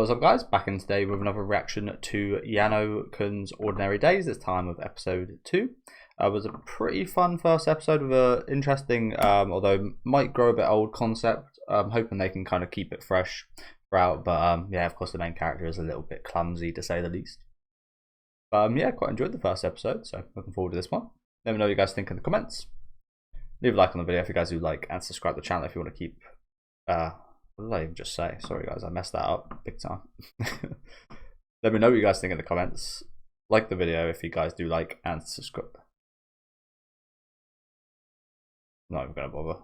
What's up guys, back in today with another reaction to Yano-kun's Ordinary Days, this time with episode 2. It was a pretty fun first episode with an interesting, although might grow a bit old concept. I'm hoping they can kind of keep it fresh throughout, but yeah, of course the main character is a little bit clumsy to say the least. Yeah, quite enjoyed the first episode, so looking forward to this one. Let me know what you guys think in the comments. Leave a like on the video if you guys do like, and subscribe to the channel if you want to keep what did I even just say? Sorry guys, I messed that up big time. Let me know what you guys think in the comments. Like the video if you guys do like, and subscribe. Not even gonna bother.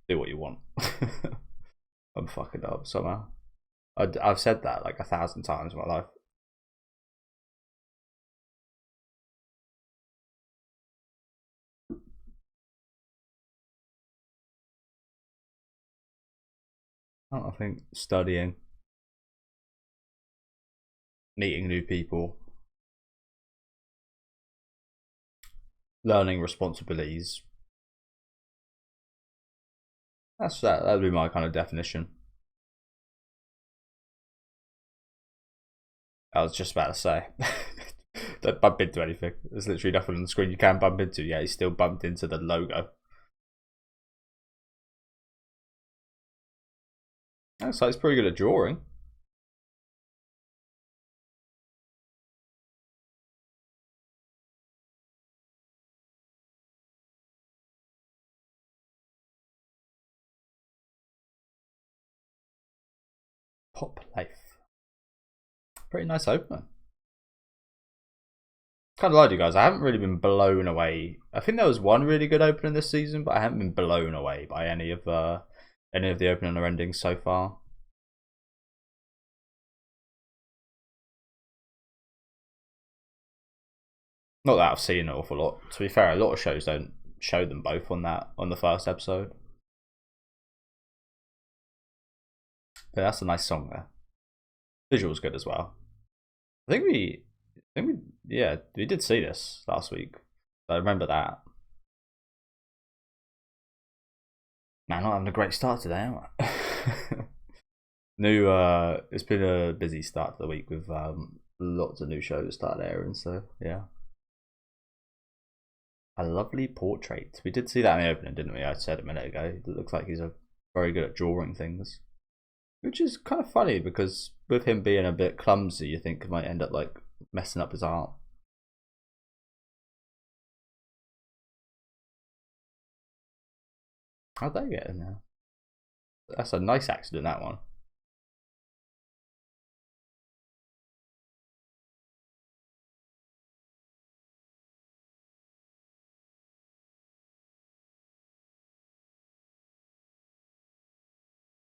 Do what you want. I'm fucking up somehow. I've said that like 1,000 times in my life. I think studying, meeting new people, learning responsibilities. That's that. That'd be my kind of definition. I was just about to say, don't bump into anything. There's literally nothing on the screen you can bump into. Yeah, he still bumped into the logo. Looks like he's pretty good at drawing. Pop life. Pretty nice opener. Kind of lied to you guys, I haven't really been blown away. I think there was one really good opening this season, but I haven't been blown away by any of the opening or endings so far. Not that I've seen an awful lot. To be fair, a lot of shows don't show them both on the first episode. But that's a nice song there. Visual's good as well. I think we did see this last week. I remember that. Man, not having a great start today, am I? It's been a busy start to the week with lots of new shows started airing, so yeah. A lovely portrait. We did see that in the opening, didn't we? I said a minute ago. It looks like he's very good at drawing things. Which is kind of funny because with him being a bit clumsy, you think he might end up like messing up his art. How'd they get in there? That's a nice accident, that one.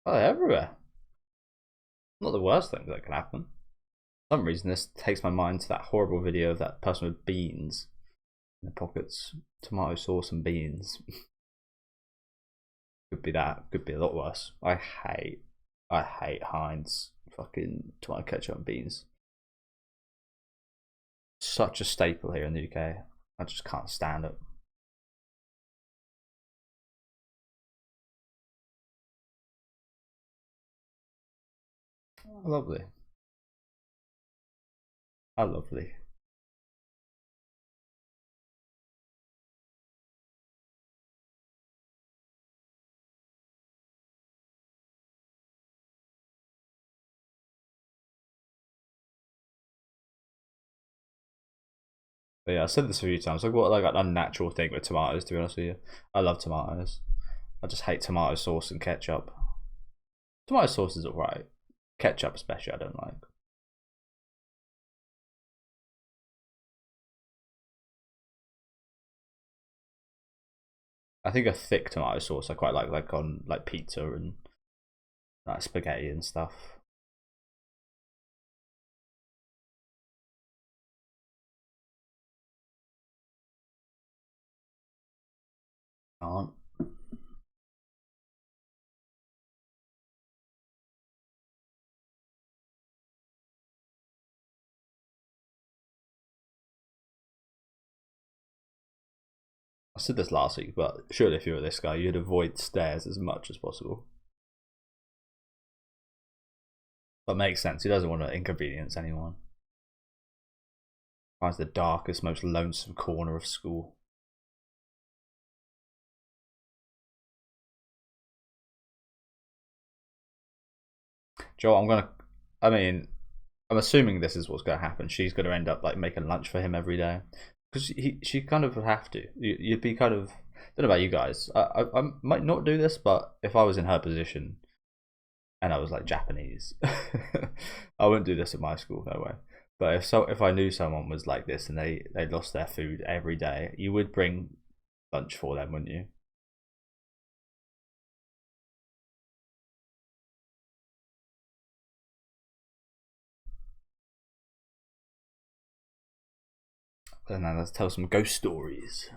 Oh, they're everywhere. Not the worst thing that can happen. For some reason, this takes my mind to that horrible video of that person with beans in the pockets. Tomato sauce and beans. Could be that. Could be a lot worse. I hate Heinz fucking tomato ketchup and beans. Such a staple here in the UK. I just can't stand it. Oh, lovely. How lovely. But yeah, I said this a few times. I've got like an unnatural thing with tomatoes, to be honest with you. I love tomatoes. I just hate tomato sauce and ketchup. Tomato sauce is alright. Ketchup especially I don't like. I think a thick tomato sauce I quite like on like pizza and like spaghetti and stuff. Aren't. I said this last week, but surely if you were this guy, you'd avoid stairs as much as possible. That makes sense. He doesn't want to inconvenience anyone. Finds the darkest, most lonesome corner of school. Joe, I'm assuming this is what's gonna happen. She's gonna end up like making lunch for him every day because she kind of would have to. You'd be kind of. I don't know about you guys. I might not do this, but if I was in her position and I was like Japanese, I wouldn't do this at my school. No way. But if I knew someone was like this and they lost their food every day, you would bring lunch for them, wouldn't you? And then let's tell some ghost stories.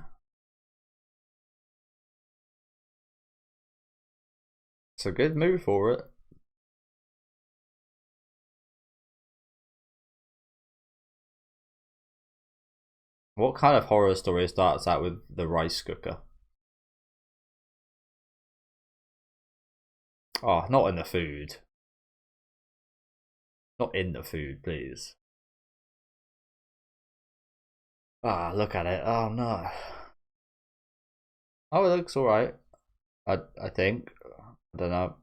So good, move for it. What kind of horror story starts out with the rice cooker? Oh, not in the food. Not in the food, please. Ah, look at it. Oh no. Oh, it looks alright. I think. I don't know.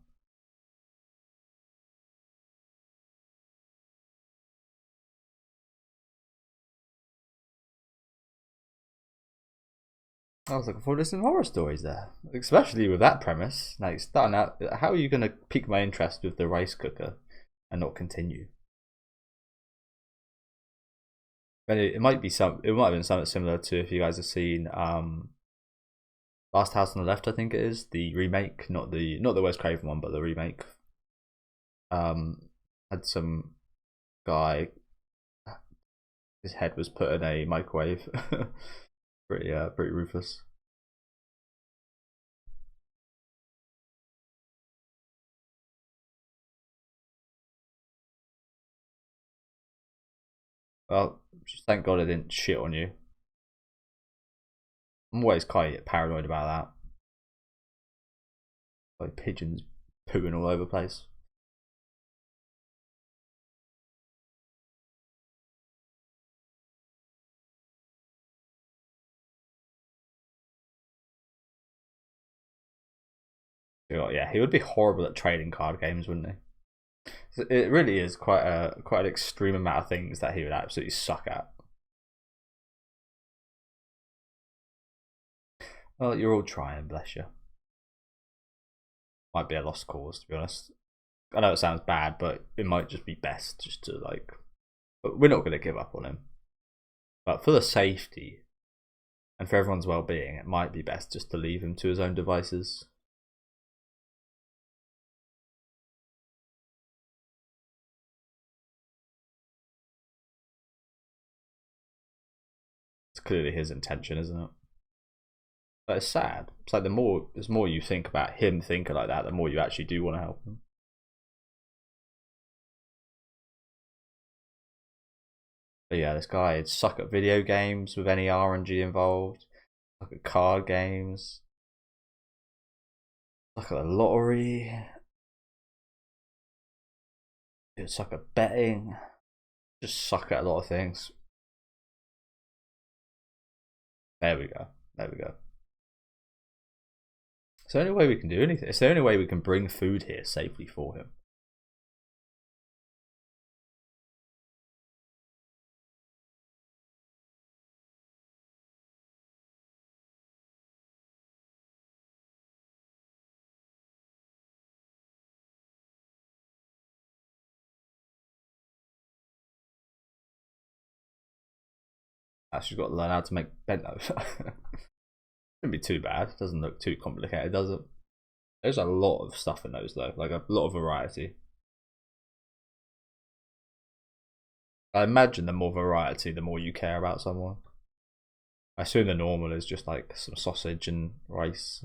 I was looking forward to some horror stories there, especially with that premise. Like starting out, how are you going to pique my interest with the rice cooker and not continue? And it might be some. It might have been something similar to if you guys have seen Last House on the Left. I think it is the remake, not the Wes Craven one, but the remake. Had some guy. His head was put in a microwave. Pretty ruthless. Well, just thank God I didn't shit on you. I'm always quite paranoid about that. Like pigeons pooing all over the place. Yeah, he would be horrible at trading card games, wouldn't he? It really is quite an extreme amount of things that he would absolutely suck at. Well, you're all trying, bless you. Might be a lost cause, to be honest. I know it sounds bad, but it might just be best just to like. But we're not going to give up on him. But for the safety and for everyone's well-being, it might be best just to leave him to his own devices. It's clearly his intention, isn't it? But it's sad. It's like the more you think about him thinking like that, the more you actually do want to help him. But yeah, this guy would suck at video games with any RNG involved. Suck at card games. Suck at the lottery. He'd suck at betting. Just suck at a lot of things. There we go. There we go. It's the only way we can do anything. It's the only way we can bring food here safely for him. She's got to learn how to make bento. Shouldn't be too bad. Doesn't look too complicated, does it? There's a lot of stuff in those though, like a lot of variety. I imagine the more variety, the more you care about someone. I assume the normal is just like some sausage and rice,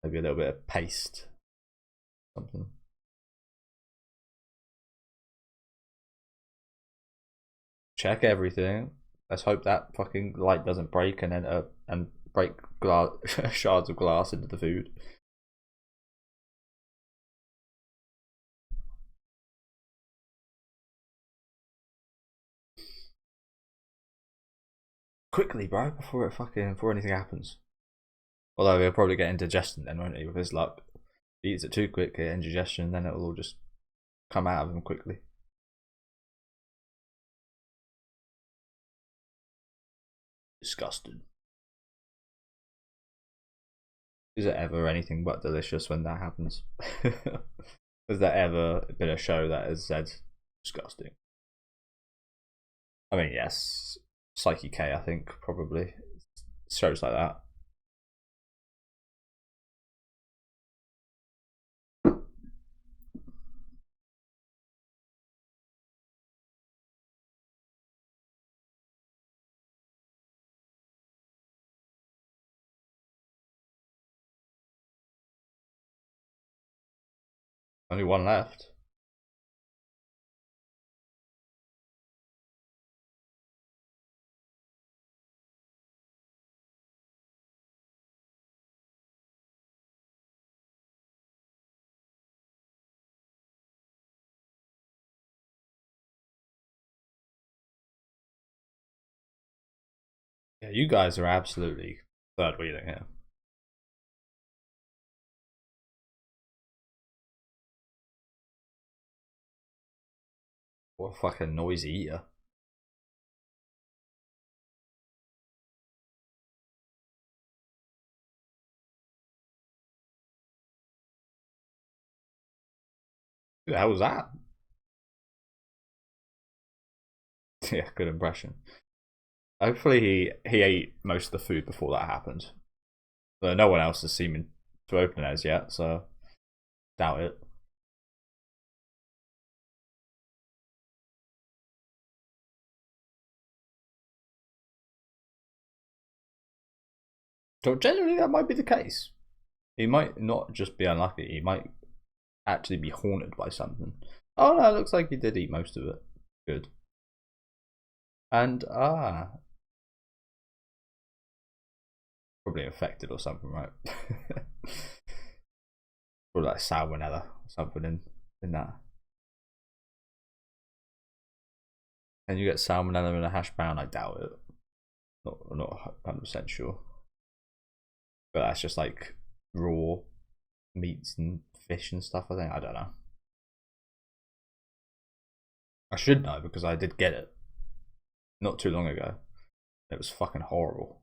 maybe a little bit of paste, something. Check everything. Let's hope that fucking light doesn't break and break glass, shards of glass into the food. quickly, bro, before anything happens. Although he'll probably get indigestion then, won't he? With his luck, if he eats it too quick, get indigestion, then it'll all just come out of him quickly. Disgusting. Is it ever anything but delicious when that happens? Has there ever been a show that has said disgusting? I mean, yes, Psyche K, I think, probably. Shows like that. Only one left. Yeah, you guys are absolutely third wheeling here. What a fucking noisy eater. Who the hell was that? Yeah, good impression. Hopefully he ate most of the food before that happened. But no one else has seemed to open it as yet, so doubt it. So generally that might be the case. He might not just be unlucky, he might actually be haunted by something. Oh no, it looks like he did eat most of it. Good. And probably infected or something, right? Or like salmonella or something in that. Can you get salmonella in a hash brown? I doubt it. Not 100% sure. But that's just like raw meats and fish and stuff, I think. I don't know. I should know because I did get it not too long ago. It was fucking horrible.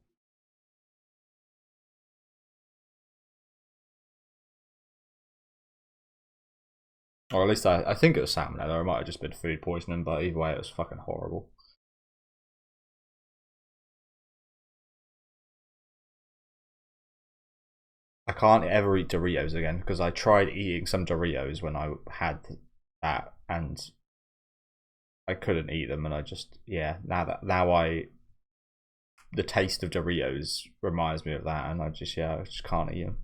Or at least I think it was salmonella. It might have just been food poisoning, but either way, it was fucking horrible. I can't ever eat Doritos again because I tried eating some Doritos when I had that and I couldn't eat them, and I just the taste of Doritos reminds me of that, and I just can't eat them.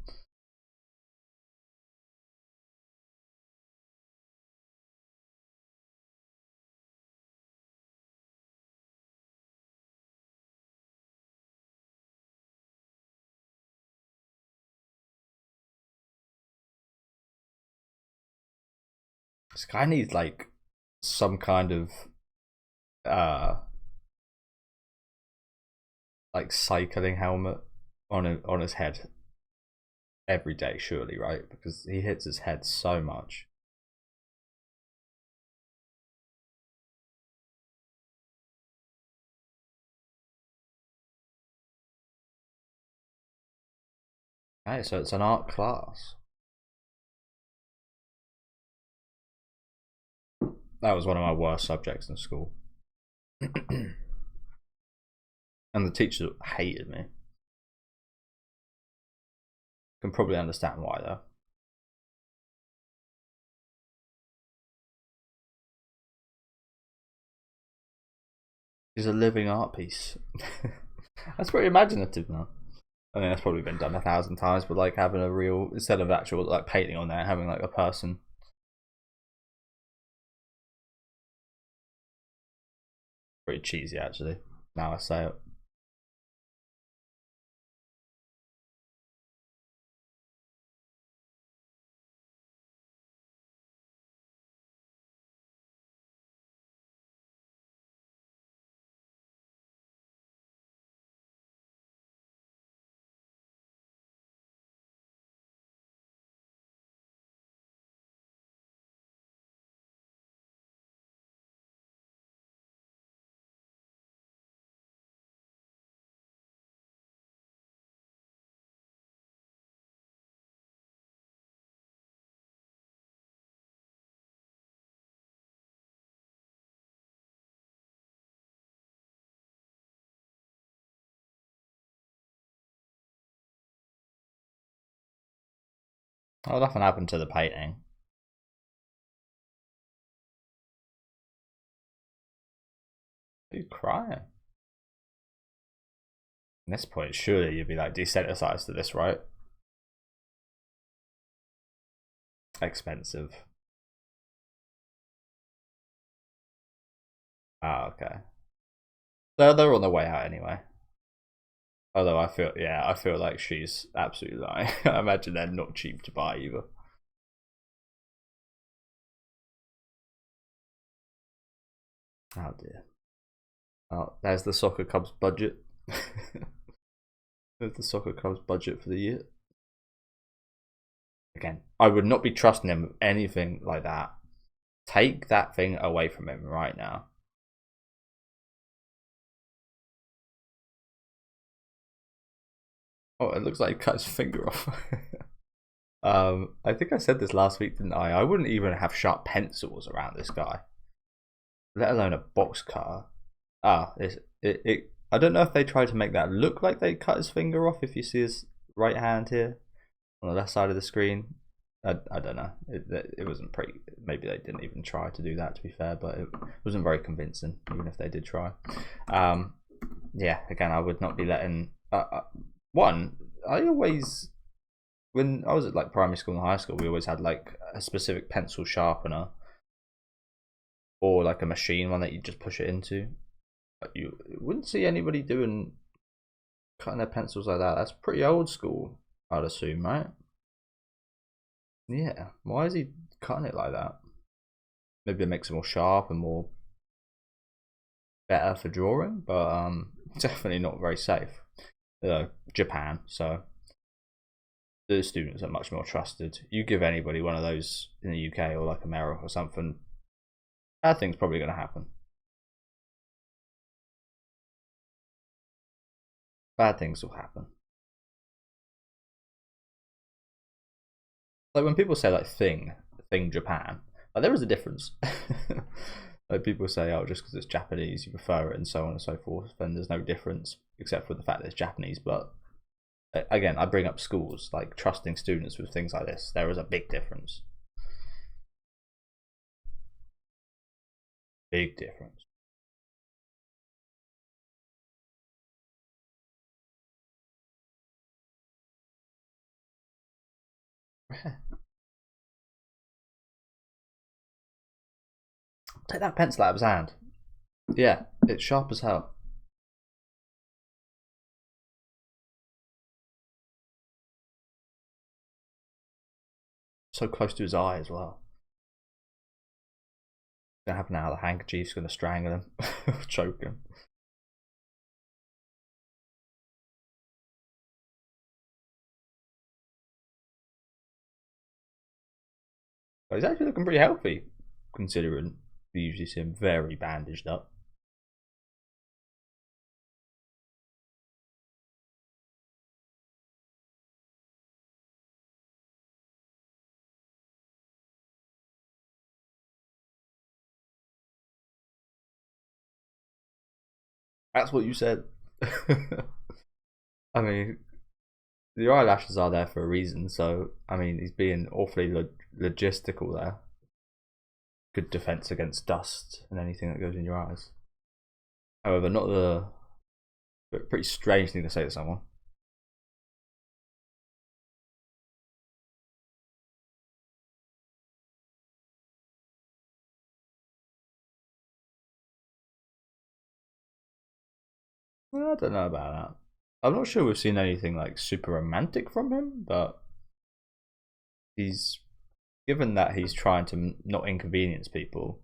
This guy needs like some kind of uh like cycling helmet on his head every day, surely, right? Because he hits his head so much. Hey, so it's an art class. That was one of my worst subjects in school. And the teacher hated me. Can probably understand why though. He's a living art piece. That's pretty imaginative now. I mean, that's probably been done 1,000 times, but like having a real, instead of actual like painting on there, having like a person. Pretty cheesy actually. Now I say it. Oh, nothing happened to the painting. Are you crying? At this point, surely you'd be like desensitized to this, right? Expensive. Oh, okay. They're on the way out anyway. Although I feel like she's absolutely lying. I imagine they're not cheap to buy either. Oh dear. Oh, there's the soccer club's budget. There's the soccer club's budget for the year. Again, I would not be trusting him with anything like that. Take that thing away from him right now. Oh, it looks like he cut his finger off. I think I said this last week, didn't I? I wouldn't even have sharp pencils around this guy, let alone a box cutter. I don't know if they tried to make that look like they cut his finger off. If you see his right hand here on the left side of the screen, I don't know. It wasn't pretty. Maybe they didn't even try to do that. To be fair, but it wasn't very convincing, even if they did try. Yeah. Again, I would not be letting. One, I always, when I was at like primary school and high school, we always had like a specific pencil sharpener or like a machine one that you just push it into. You wouldn't see anybody cutting their pencils like that. That's pretty old school, I'd assume, right? Yeah. Why is he cutting it like that? Maybe it makes it more sharp and more better for drawing, but definitely not very safe. Japan, so the students are much more trusted. You give anybody one of those in the UK or like America or something, bad thing's probably going to happen. Bad things will happen. Like when people say like thing Japan, like there is a difference. Like people say, oh, just because it's Japanese, you prefer it, and so on and so forth. Then there's no difference except for the fact that it's Japanese. But again, I bring up schools, like trusting students with things like this. There is a big difference. Big difference. Take that pencil out of his hand. Yeah, it's sharp as hell. So close to his eye as well. It's gonna happen now. The handkerchief's gonna strangle him, choke him. But he's actually looking pretty healthy, considering we usually see him very bandaged up. That's what you said. I mean, the eyelashes are there for a reason, so I mean, he's being awfully logistical there. Good defense against dust and anything that goes in your eyes. However, not the pretty strange thing to say to someone. Well, I don't know about that. I'm not sure we've seen anything like super romantic from him, but he's given that he's trying to not inconvenience people.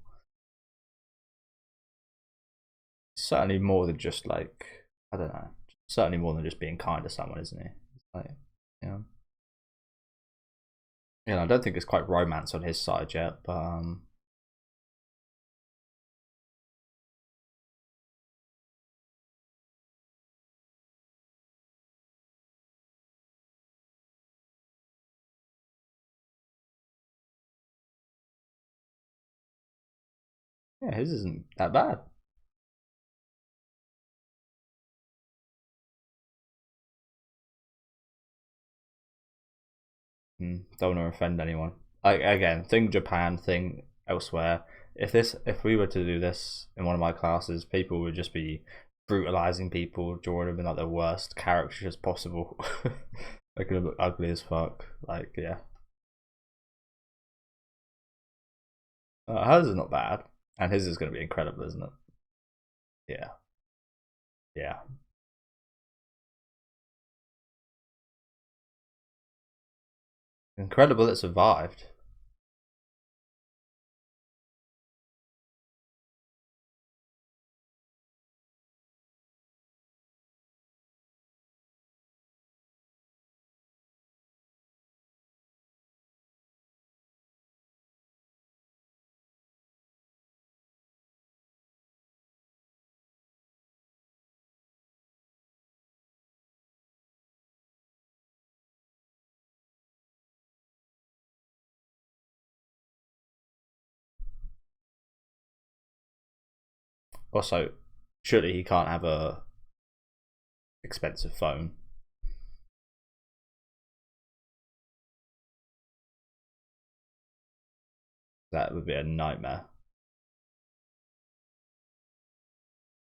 Certainly more than just like, I don't know. Certainly more than just being kind to someone, isn't he? Like, yeah. I don't think it's quite romance on his side yet, but yeah, his isn't that bad. Don't want to offend anyone. Again, thing Japan, thing elsewhere. If we were to do this in one of my classes, people would just be brutalizing people, drawing them in like the worst caricatures possible. Making them look ugly as fuck. Like, yeah. Hers is not bad, and his is going to be incredible, isn't it? Yeah, yeah. Incredible it survived. Also, surely he can't have a expensive phone. That would be a nightmare.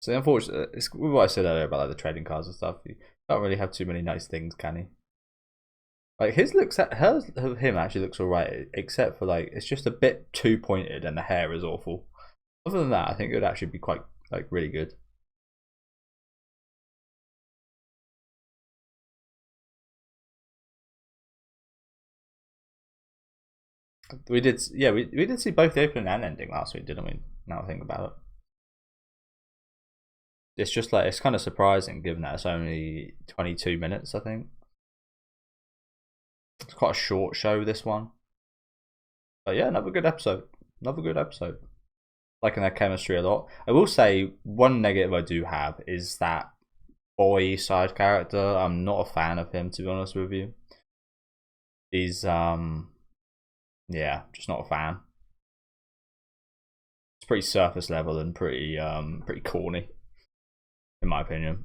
So unfortunately, it's what I said earlier about like the trading cards and stuff. You can't really have too many nice things, can he? Like his looks at hers of him actually looks alright, except for like it's just a bit too pointed and the hair is awful. Other than that, I think it would actually be quite like really good. We did, yeah, we did see both the opening and ending last week, didn't we? Now I think about it, it's just like it's kind of surprising given that it's only 22 minutes. I think it's quite a short show, this one. But yeah, another good episode. Another good episode. Liking their chemistry a lot. I will say one negative I do have is that boy side character. I'm not a fan of him, to be honest with you. He's yeah, just not a fan. It's pretty surface level and pretty corny, in my opinion.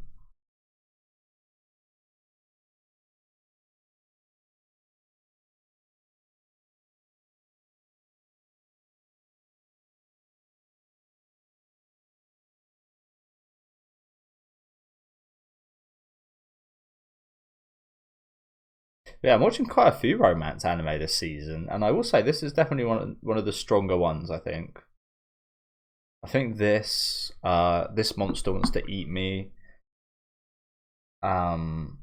Yeah, I'm watching quite a few romance anime this season, and I will say this is definitely one of the stronger ones. I think this monster wants to eat me. Um,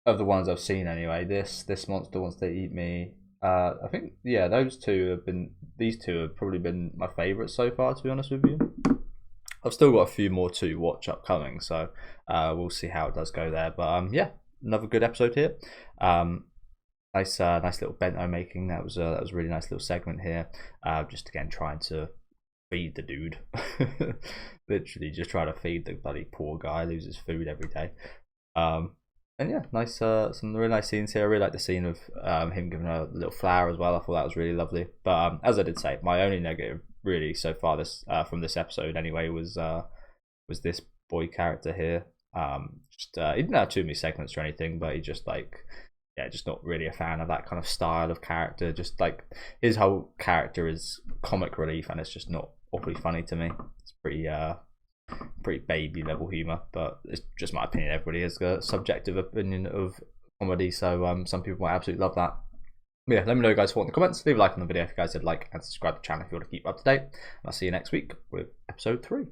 of the ones I've seen anyway, this monster wants to eat me. I think yeah, these two have probably been my favourites so far. To be honest with you, I've still got a few more to watch upcoming, so we'll see how it does go there. But yeah, another good episode here. Nice little bento making. That was a really nice little segment here. Just again trying to feed the dude, literally just trying to feed the bloody poor guy, loses food every day. And yeah, nice some really nice scenes here. I really like the scene of him giving her a little flower as well. I thought that was really lovely. But as I did say, my only negative really so far this from this episode anyway was this boy character here. He didn't have too many segments or anything, but he just like yeah, just not really a fan of that kind of style of character. Just like his whole character is comic relief, and it's just not awfully funny to me. It's pretty baby level humor, but it's just my opinion. Everybody has a subjective opinion of comedy, so some people might absolutely love that. But yeah, let me know, guys, what in the comments. Leave a like on the video if you guys did like, and subscribe to the channel if you want to keep up to date. And I'll see you next week with episode 3.